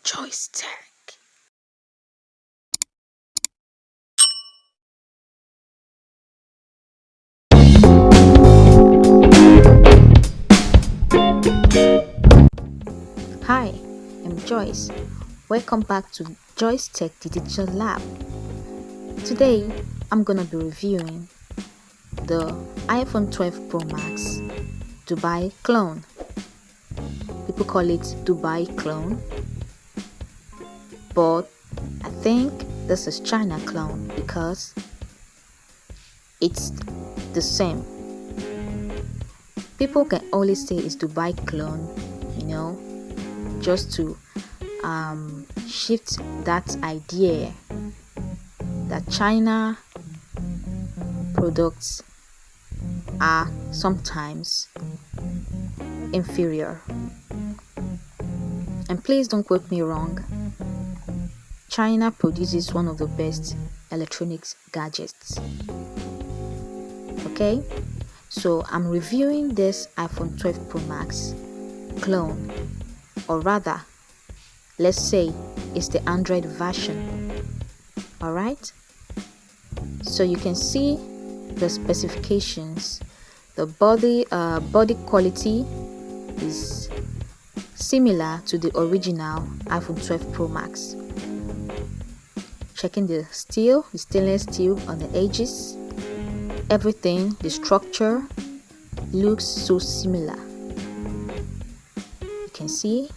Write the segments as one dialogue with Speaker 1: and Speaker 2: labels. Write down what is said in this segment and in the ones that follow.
Speaker 1: Choice Tech. Hi, I'm Joyce. Welcome back to Joyce Tech Digital Lab. Today, I'm gonna be reviewing the iPhone 12 Pro Max Dubai clone. People call it Dubai clone, but I think this is China clone because it's the same. People can always say it's Dubai clone, just to shift that idea that China products are sometimes inferior. And please don't quote me wrong. China produces one of the best electronics gadgets. Okay, so I'm reviewing this iPhone 12 Pro Max clone, or rather, let's say it's the Android version. Alright, so you can see the specifications. The body quality is similar to the original iPhone 12 Pro Max. Checking the stainless steel on the edges, everything, the structure looks so similar. You can see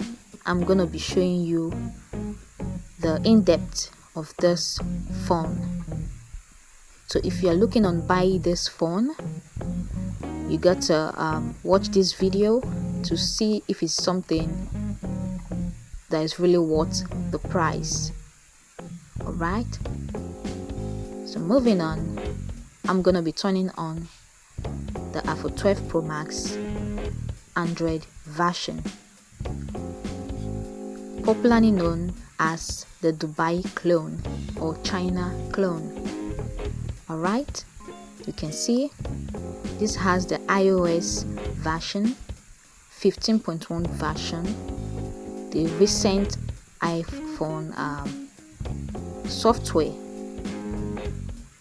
Speaker 1: I'm gonna be showing you the in-depth of this phone. So if you are looking on buying this phone, you got to watch this video to see if it's something that is really worth the price. Alright, so moving on, I'm gonna be turning on the iPhone 12 Pro Max Android version, popularly known as the Dubai clone or China clone. Alright, you can see this has the iOS version 15.1 version, the recent iPhone software.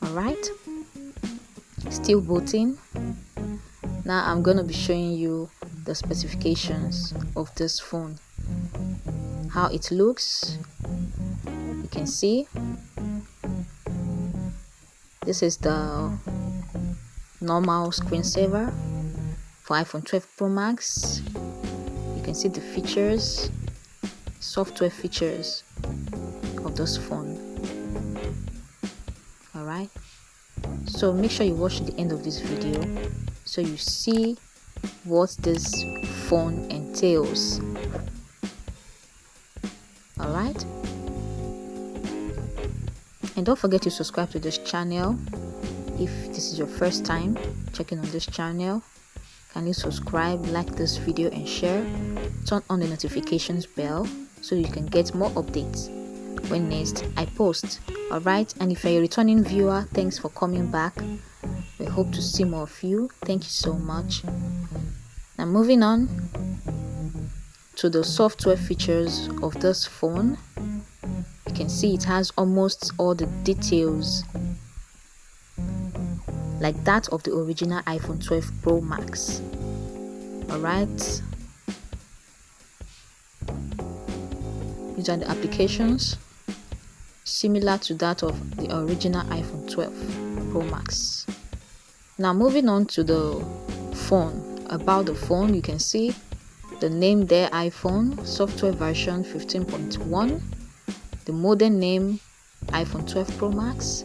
Speaker 1: Alright, still booting. Now I'm gonna be showing you the specifications of this phone, how it looks. You can see this is the normal screensaver for iPhone 12 Pro Max. You can see the features, software features of this phone. Alright, so make sure you watch the end of this video so you see what this phone entails. Alright, and don't forget to subscribe to this channel. If this is your first time checking on this channel, kindly subscribe, like this video and share. Turn on the notifications bell so you can get more updates when next I post. Alright, and if you're a returning viewer, thanks for coming back. We hope to see more of you. Thank you so much. Now moving on to the software features of this phone. You can see it has almost all the details like that of the original iPhone 12 Pro Max. Alright, these are the applications similar to that of the original iPhone 12 Pro Max. Now moving on to the phone. About the phone, you can see the name there, iPhone, software version 15.1, the model name iPhone 12 Pro Max.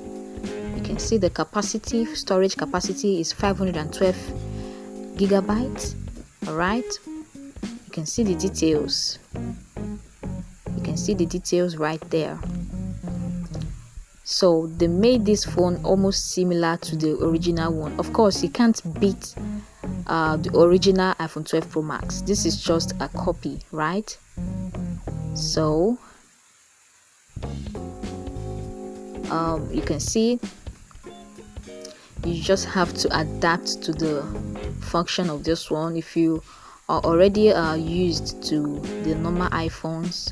Speaker 1: You can see the capacity, storage capacity is 512 gigabytes. Alright, you can see the details. You can see the details right there. So they made this phone almost similar to the original one. Of course, you can't beat the original iPhone 12 Pro Max. This is just a copy, right? So you can see you just have to adapt to the function of this one. If you are already used to the normal iPhones,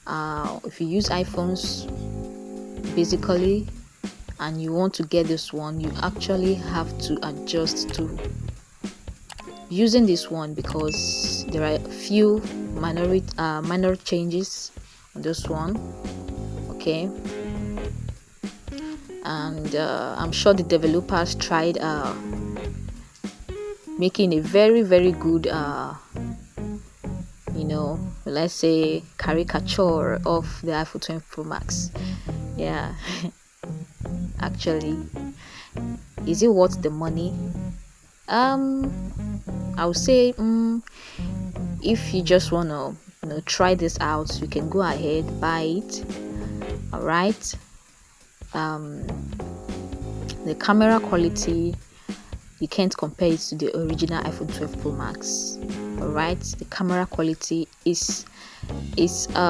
Speaker 1: If you use iPhones basically and you want to get this one, you actually have to adjust to using this one, because there are a few minor changes on this one. Okay, and I'm sure the developers tried making a very good let's say caricature of the iPhone 12 Pro Max. Yeah. Actually, is it worth the money? I would say if you just want to try this out, you can go ahead, buy it. All right. The camera quality, you can't compare it to the original iPhone 12 Pro Max. All right, the camera quality is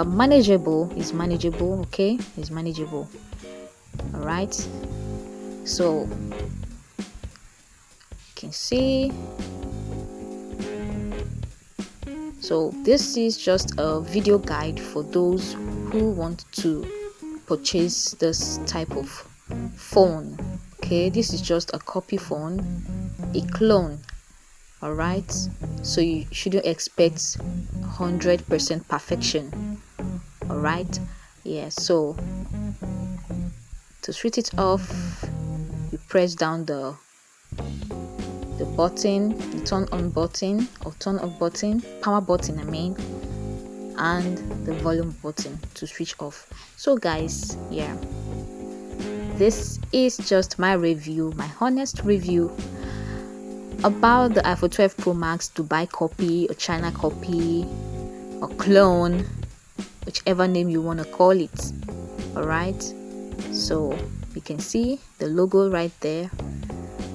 Speaker 1: manageable. Okay, it's manageable. All right, so you can see. So this is just a video guide for those who want to purchase this type of phone. Okay, this is just a copy phone, a clone. All right, so you shouldn't expect 100% perfection. All right, yeah. So to switch it off, you press down the button, the turn on button or turn off button, power button I mean, and the volume button to switch off. So guys, yeah, this is just my review, my honest review about the iPhone 12 Pro Max Dubai copy or China copy or clone, whichever name you want to call it. All right, so you can see the logo right there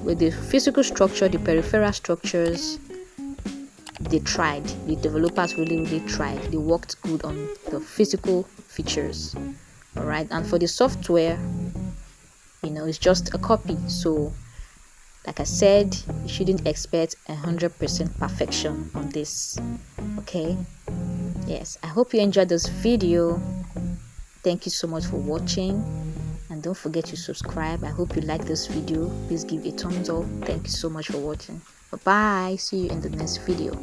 Speaker 1: with the physical structure, the peripheral structures. They tried, the developers really tried. They worked good on the physical features. All right, and for the software, it's just a copy. So like I said, you shouldn't expect 100% perfection on this. Okay, yes, I hope you enjoyed this video. Thank you so much for watching, and don't forget to subscribe. I hope you like this video. Please give a thumbs up. Thank you so much for watching. Bye bye. See you in the next video.